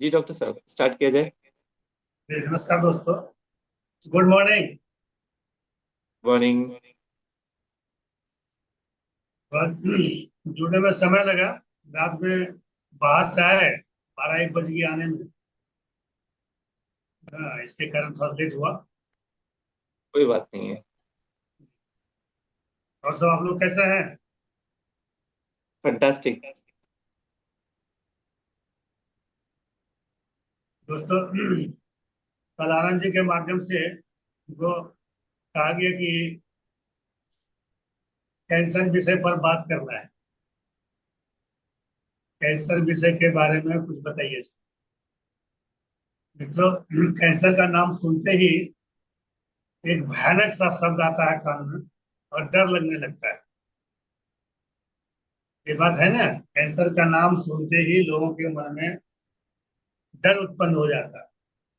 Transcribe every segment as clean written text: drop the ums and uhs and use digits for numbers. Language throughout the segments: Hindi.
जी डॉक्टर साहब, स्टार्ट किया जाए। नमस्कार दोस्तों। Good morning. मॉर्निंग। जुड़ने में समय लगा। रात में बाहर से आए, 12-1 बज गए आने में। हाँ, इसके कारण थोड़ा लेट हुआ। कोई बात नहीं है। और सब आप लोग कैसे हैं? फंटास्टिक। दोस्तों, कल आनंद जी के माध्यम से वो कहा गया कि कैंसर विषय पर बात करना है। कैंसर विषय के बारे में कुछ बताइए। मित्रों, कैंसर का नाम सुनते ही एक भयानक सा शब्द आता है कान में और डर लगने लगता है। ये बात है ना। कैंसर का नाम सुनते ही लोगों के मन में डर उत्पन्न हो जाता है।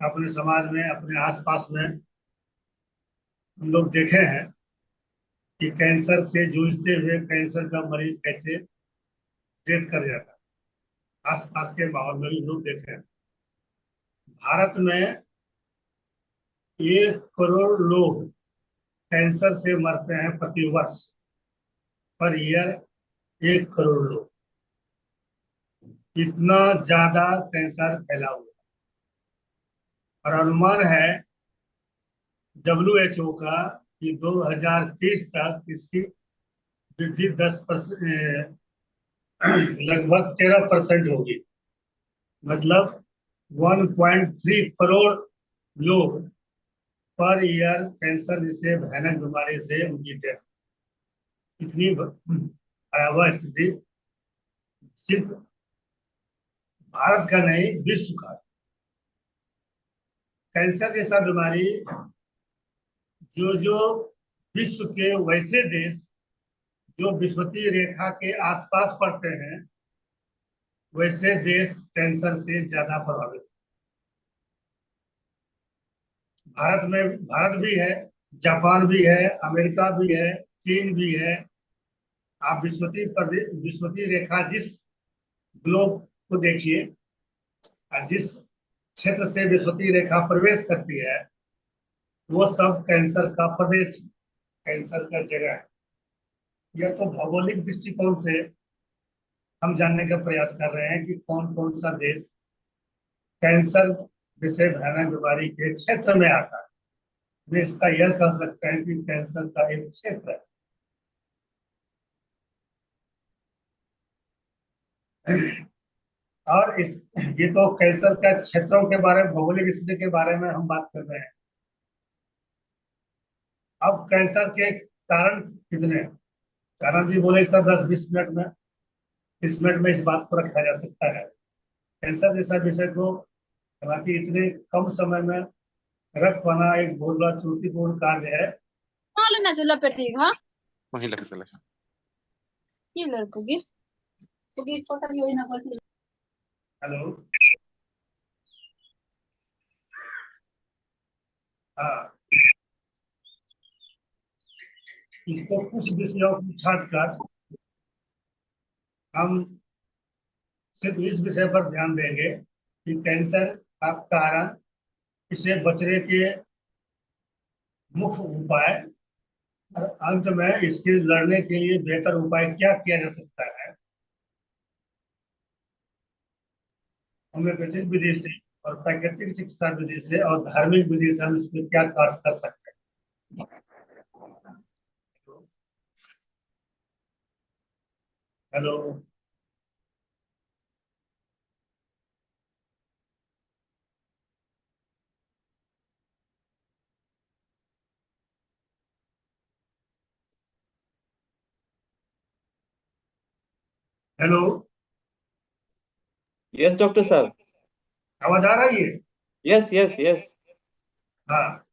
अपने समाज में, अपने आसपास में हम लोग देखे हैं कि कैंसर से जूझते हुए कैंसर का मरीज कैसे डेथ कर जाता है। आसपास के माहौल में भी लोग देखे हैं। भारत में 1 करोड़ लोग कैंसर से मरते हैं प्रति वर्ष। पर ईयर 1 करोड़ लोग। इतना ज्यादा कैंसर फैला हुआ है। और अनुमान है WHO का कि 2030 तक इसकी वृद्धि 10%, लगभग 13% होगी। मतलब 1.3 करोड़ लोग पर ईयर कैंसर जैसे भयानक बीमारी से उनकी डेथ। इतनी भयावह स्थिति सिर्फ भारत का नहीं, विश्व का। कैंसर जैसा बीमारी जो जो विश्व के वैसे देश जो विषुवतीय रेखा के आसपास पड़ते हैं, वैसे देश कैंसर से ज्यादा प्रभावित। भारत भी है, जापान भी है, अमेरिका भी है, चीन भी है। आप विषुवतीय रेखा जिस ग्लोब को देखिए, और जिस क्षेत्र से विषुवतीय रेखा प्रवेश करती है, वो सब कैंसर का प्रदेश, कैंसर का जगह है। यह तो भौगोलिक दृष्टिकोण से हम जानने का प्रयास कर रहे हैं कि कौन कौन सा देश कैंसर जैसे भयानक बीमारी के क्षेत्र में आता है। वे इसका यह कह सकते हैं कि कैंसर का एक क्षेत्र है। और इस ये तो कैंसर का क्षेत्रों के बारे में, भौगोलिक स्थिति के बारे में हम बात कर रहे हैं। अब कैंसर के कारण कितने हैं? कारण जी बोले सर 10-20 मिनट में, 30 मिनट में इस बात को रखा जा सकता है। कैंसर जैसा विषय को हालांकि इतने कम समय में रख पाना एक बहुत बड़ा चुनौतीपूर्ण कार्य है। हेलो। हाँ, इसको कुछ विषयों को छाटकर हम सिर्फ इस विषय पर ध्यान देंगे कि कैंसर का कारण, इसे बचने के मुख्य उपाय, और अंत में इसके लड़ने के लिए बेहतर उपाय क्या किया जा सकता है। होम्योपैथिक विधि से और प्राकृतिक चिकित्सा विधि से और धार्मिक विधि से हम इसमें क्या कार्य कर सकते हैं। हेलो। हेलो। यस डॉक्टर साहब। आवाज आ रही है? Yes yes yes. हाँ।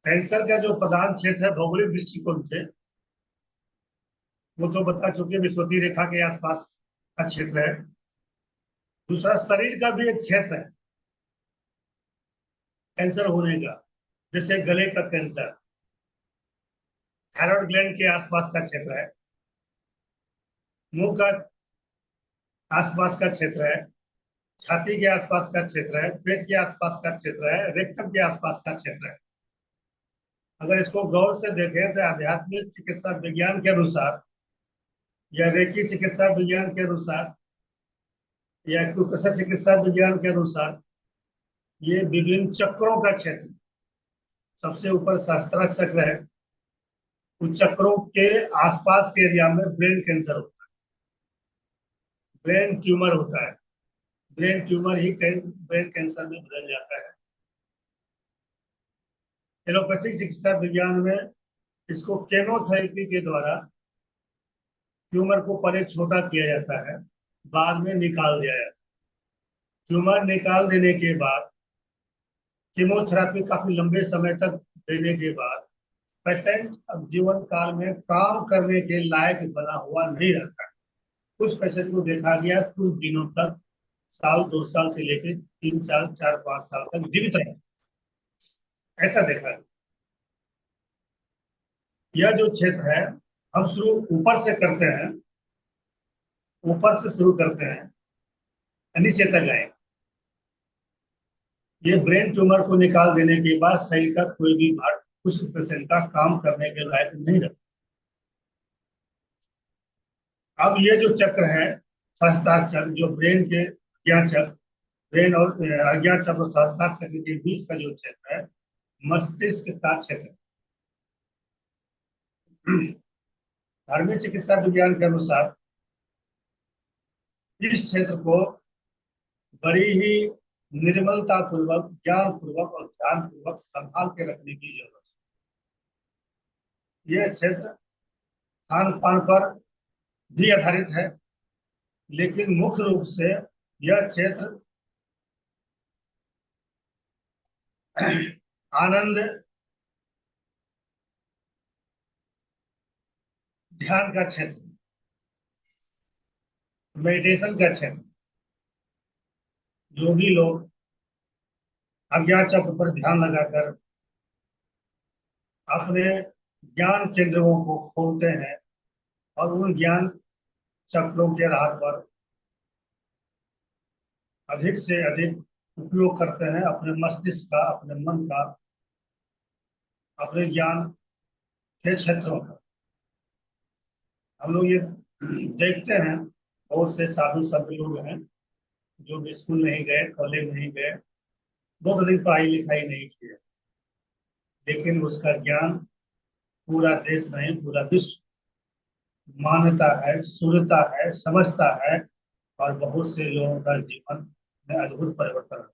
कैंसर का जो प्रधान क्षेत्र है भौगोलिक दृष्टिकोण से, वो तो बता चुके, विषुवतीय रेखा के आसपास का क्षेत्र है। दूसरा, शरीर का भी एक क्षेत्र है कैंसर होने का। जैसे गले का कैंसर थायराइड ग्लैंड के आसपास का क्षेत्र है। मुंह का आसपास का क्षेत्र है, छाती के आसपास का क्षेत्र है, पेट के आसपास का क्षेत्र है, रेक्टम के आसपास का क्षेत्र है। अगर इसको गौर से देखें तो आध्यात्मिक चिकित्सा विज्ञान के अनुसार या रेकी चिकित्सा विज्ञान के अनुसार या एक्यूप्रेशर चिकित्सा विज्ञान के अनुसार ये विभिन्न चक्रों का क्षेत्र। सबसे ऊपर सहस्त्रार चक्र है, उन चक्रों के आसपास के एरिया में ब्रेन कैंसर होता है, ब्रेन ट्यूमर होता है। ब्रेन ट्यूमर ही ब्रेन कैंसर में बदल जाता है। एलोपैथिक चिकित्सा विज्ञान में इसको केमोथेरेपी के द्वारा ट्यूमर को पहले छोटा किया जाता है, बाद में निकाल दिया जाता है। ट्यूमर निकाल देने के बाद कीमोथेरेपी काफी लंबे समय तक देने के बाद पेशेंट अब जीवन काल में काम करने के लायक बना हुआ नहीं रहता है। कुछ पेशेंट को देखा गया कुछ दिनों तक, साल 2 साल से लेकर 3 साल 4 5 साल तक जीवित रहे, ऐसा देखा गया। यह जो क्षेत्र है, हम शुरू ऊपर से करते हैं, ऊपर से शुरू करते हैं, नीचे तक आए। ये ब्रेन ट्यूमर को निकाल देने के बाद शरीर का कोई भी भाग उस पेशेंट का काम करने के लायक नहीं रहता। अब ये जो चक्र है, सहस्त्रार चक्र, जो ब्रेन के अज्ञा चक्र, ब्रेन और अज्ञा चक्र और सहस्त्रार चक्र के बीच का जो क्षेत्र है, मस्तिष्क का क्षेत्र। धार्मिक चिकित्सा विज्ञान के अनुसार इस क्षेत्र को बड़ी ही निर्मलता पूर्वक, ज्ञान पूर्वक और ध्यान पूर्वक संभाल के रखने की जरूरत है। यह क्षेत्र खान पान पर भी आधारित है, लेकिन मुख्य रूप से यह क्षेत्र आनंद, ध्यान का क्षेत्र, मेडिटेशन का क्षेत्र। योगी लोग अज्ञान चक्र पर ध्यान लगाकर अपने ज्ञान केंद्रों को खोलते हैं और उन ज्ञान चक्रों के आधार पर अधिक से अधिक उपयोग करते हैं अपने मस्तिष्क का, अपने मन का, अपने ज्ञान के क्षेत्रों का। हम लोग ये देखते हैं बहुत से साधु संत लोग हैं जो भी स्कूल नहीं गए, कॉलेज नहीं गए, बहुत अधिक पढ़ाई लिखाई नहीं की है, लेकिन उसका ज्ञान पूरा देश नहीं पूरा विश्व मानता है, सुनता है, समझता है और बहुत से लोगों का जीवन में अद्भुत परिवर्तन।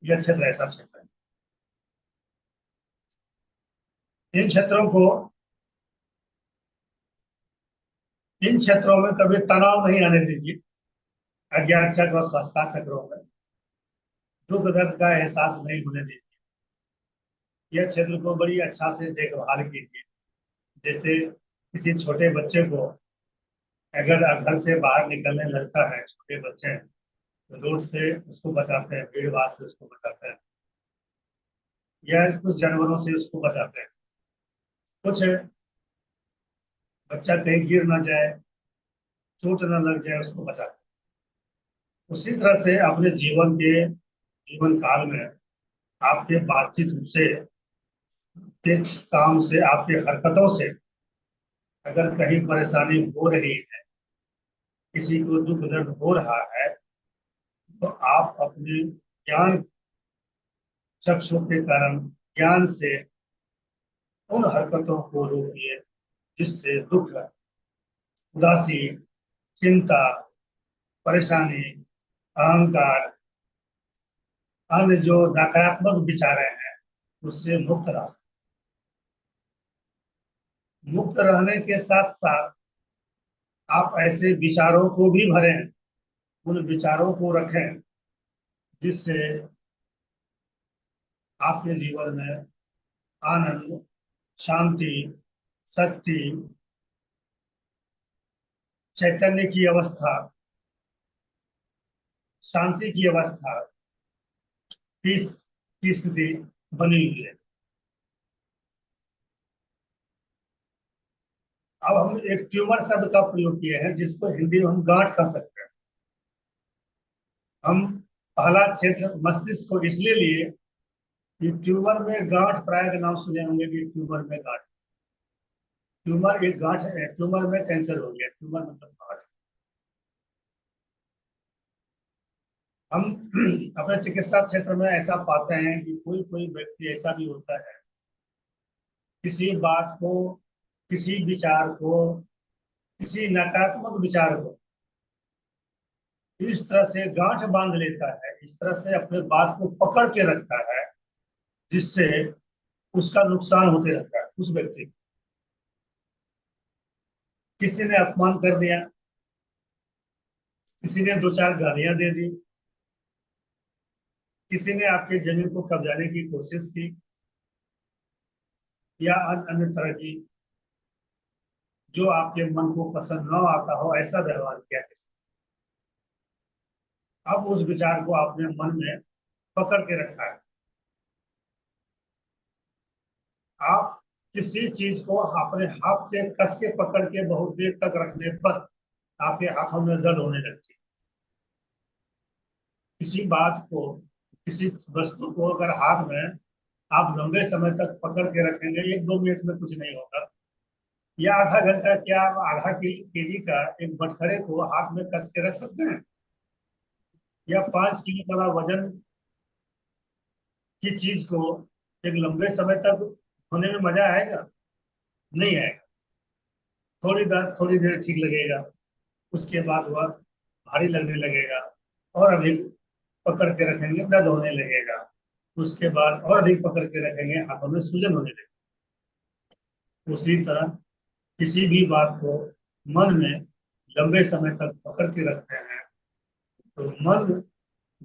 यह क्षेत्र ऐसा क्षेत्र है। इन क्षेत्रों को, इन क्षेत्रों में कभी तनाव नहीं आने दीजिए। अज्ञान चक्र और सहस्त्रार चक्रों में दुख दर्द का एहसास नहीं होने दीजिए। यह क्षेत्र को बड़ी अच्छा से देखभाल कीजिए। जैसे किसी छोटे बच्चे को अगर घर से बाहर निकलने लगता है, छोटे बच्चे तो रोड से उसको बचाते हैं, भीड़ भाड़ से उसको बचाते हैं, या कुछ जानवरों से उसको बचाते हैं। कुछ बच्चा कहीं गिर ना जाए, चोट न लग जाए, उसको बचाते हैं। उसी तरह से अपने जीवन काल में आपके बातचीत से, के काम से, आपके हरकतों से अगर कहीं परेशानी हो रही है, किसी को दुख दर्द हो रहा है, तो आप अपने ज्ञान चक्षु के कारण, ज्ञान से उन हरकतों को रोकिए जिससे दुख, उदासी, चिंता, परेशानी, अहंकार, अन्य जो नकारात्मक विचार हैं उससे मुक्त रह सकें। मुक्त रहने के साथ साथ आप ऐसे विचारों को भी भरें, उन विचारों को रखें जिससे आपके जीवन में आनंद, शांति, शक्ति, चैतन्य की अवस्था, शांति की अवस्था, पीस की स्थिति बनी हुई है। अब हम एक ट्यूमर शब्द का प्रयोग किए हैं जिसको हिंदी में हम गांठ कह सकते हैं। हम पहला क्षेत्र मस्तिष्क को इसलिए लिए कि ट्यूमर में गांठ प्राय का नाम सुने होंगे कि ट्यूमर में गांठ। ट्यूमर एक गांठ है, ट्यूमर में कैंसर हो गया, ट्यूमर मतलब गांठ। हम अपने चिकित्सा क्षेत्र में ऐसा पाते हैं कि कोई कोई व्यक्ति ऐसा भी होता है, किसी बात को, किसी विचार को, किसी नकारात्मक विचार को इस तरह से गांठ बांध लेता है, इस तरह से अपने बात को पकड़ के रखता है, जिससे उसका नुकसान होते रहता है उस व्यक्ति को। किसी ने अपमान कर दिया, किसी ने दो चार गालियां दे दी, किसी ने आपके जमीन को कब्जाने की कोशिश की, या अन्य अन्य तरह की जो आपके मन को पसंद न आता हो ऐसा व्यवहार किया किसी। अब उस विचार को आपने मन में पकड़ के रखा है। आप किसी चीज को अपने हाथ से कस के पकड़ के बहुत देर तक रखने पर आपके हाथों में दर्द होने लगती है। किसी बात को, किसी वस्तु को अगर हाथ में आप लंबे समय तक पकड़ के रखेंगे, एक दो मिनट में कुछ नहीं होगा, या आधा घंटा, क्या आप आधा केजी का एक बटखरे को हाथ में कस के रख सकते हैं? या 5 किलो वाला वजन की चीज को एक लंबे समय तक होने में मजा आएगा? नहीं आएगा। थोड़ी देर ठीक लगेगा, उसके बाद वह भारी लगने लगेगा, और अधिक पकड़ के रखेंगे दर्द होने लगेगा, उसके बाद और अधिक पकड़ के रखेंगे हाथों में सूजन होने लगेगी। उसी तरह किसी भी बात को मन में लंबे समय तक पकड़ के रखते हैं तो मन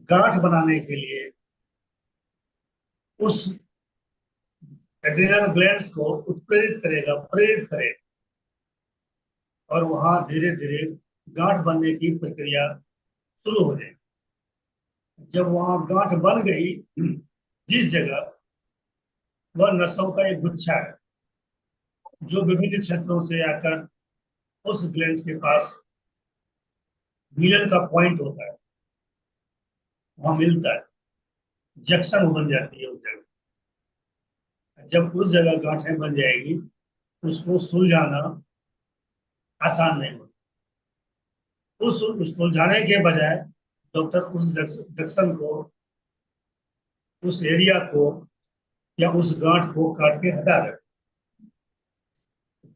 गांठ बनाने के लिए उस एड्रिनल ग्लैंड्स को उत्प्रेरित करेगा, प्रेरित करेगा, और वहां धीरे धीरे गांठ बनने की प्रक्रिया शुरू हो जाएगी। जब वहां गांठ बन गई, जिस जगह, वह नसों का एक गुच्छा है जो विभिन्न क्षेत्रों से आकर उस ग्लैंड के पास मिलन का पॉइंट होता है, वहां मिलता है, जंक्शन बन जाती है उस जगह। जब उस जगह गांठें बन जाएगी, उसको सुलझाना आसान नहीं होता। उस सुलझाने के बजाय डॉक्टर उस जंक्शन को, उस एरिया को, या उस गांठ को काट के हटा देते।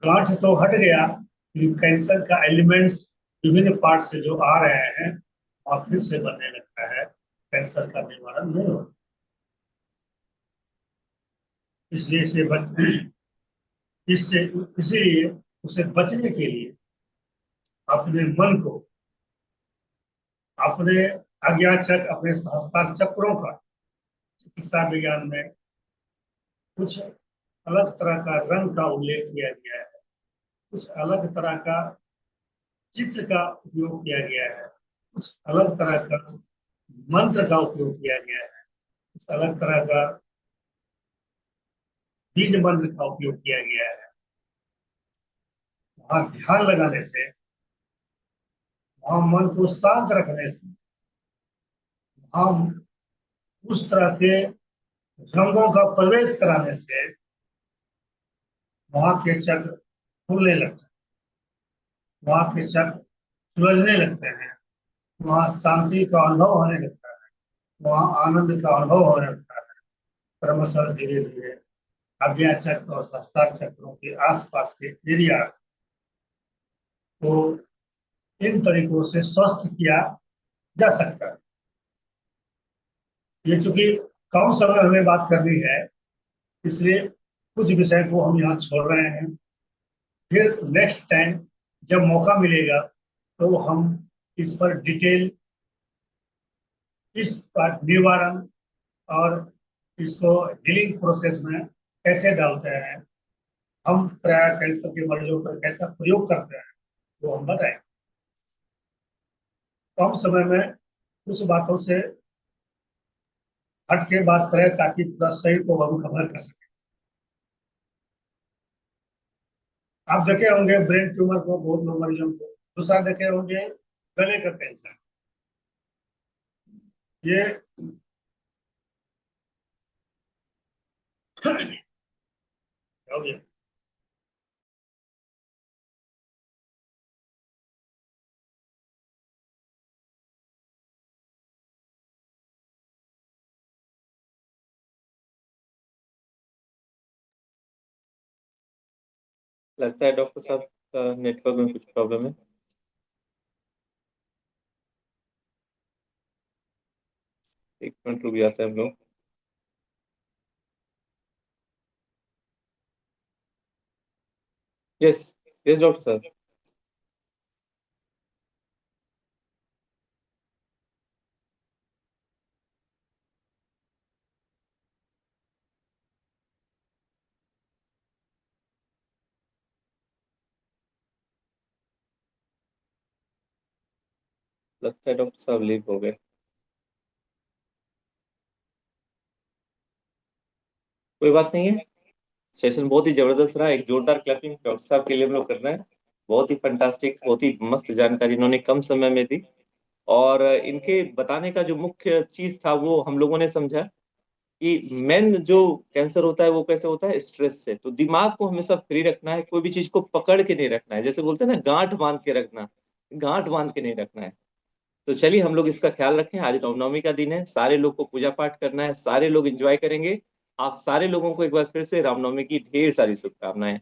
गांठ तो हट गया, लेकिन कैंसर का एलिमेंट्स विभिन्न पार्ट से जो आ रहे हैं और फिर से बनने लगता है, कैंसर का निवारण नहीं होता। इसलिए इससे इसीलिए उसे बचने के लिए अपने मन को, अपने अपने सहस्त्रार चक्रों का चिकित्सा विज्ञान में कुछ अलग तरह का रंग का उल्लेख किया गया है, कुछ अलग तरह का चित्र का उपयोग किया गया है, कुछ अलग तरह का मंत्र का उपयोग किया गया है, कुछ अलग तरह का बीज मंत्र का उपयोग किया गया है। वहां ध्यान लगाने से, वहां मन को शांत रखने से, हम उस तरह के रंगों का प्रवेश कराने से वहां के चक्र खुलने लगते हैं, वहां के चक्र सुलझने लगते हैं, वहां शांति का अनुभव होने लगता है, वहां आनंद का अनुभव होने लगता है। क्रमशः धीरे धीरे आज्ञा चक्र और सहस्त्रार चक्रों के आसपास के एरिया को इन तरीकों से स्वस्थ किया जा सकता है। ये चूंकि कम समय हमें बात करनी है, इसलिए कुछ विषय को हम यहाँ छोड़ रहे हैं। फिर नेक्स्ट टाइम जब मौका मिलेगा तो हम इस पर डिटेल, इस पर निवारण और इसको हीलिंग प्रोसेस में कैसे डालते हैं, हम प्राय कैंसर के मरीजों पर कैसा प्रयोग करते हैं, वो हम बताएं। कम समय में कुछ बातों से हट के बात करें ताकि पूरा शरीर को हम कवर कर सकें। आप देखे होंगे ब्रेन ट्यूमर को, बहुत लोग मरीजों को। दूसरा देखे होंगे गले का कैंसर। ये हो गया। लगता है डॉक्टर साहब नेटवर्क में कुछ प्रॉब्लम है। एक मिनट रुक जाते हैं हम लोग। यस, यस डॉक्टर साहब। लगता है डॉक्टर साहब लीव हो गए। कोई बात नहीं है। सेशन बहुत ही जबरदस्त रहा। एक जोरदार क्लैपिंग डॉक्टर साहब के लिए हम लोग करना है। बहुत ही फंटास्टिक, बहुत ही मस्त जानकारी इन्होंने कम समय में दी। और इनके बताने का जो मुख्य चीज था वो हम लोगों ने समझा कि मेन जो कैंसर होता है वो कैसे होता है, स्ट्रेस से। तो दिमाग को हमेशा फ्री रखना है, कोई भी चीज को पकड़ के नहीं रखना है। जैसे बोलते हैं ना, गांठ बांध के रखना, गांठ बांध के नहीं रखना है। तो चलिए हम लोग इसका ख्याल रखें। आज रामनवमी का दिन है, सारे लोग को पूजा पाठ करना है, सारे लोग एंजॉय करेंगे। आप सारे लोगों को एक बार फिर से रामनवमी की ढेर सारी शुभकामनाएं।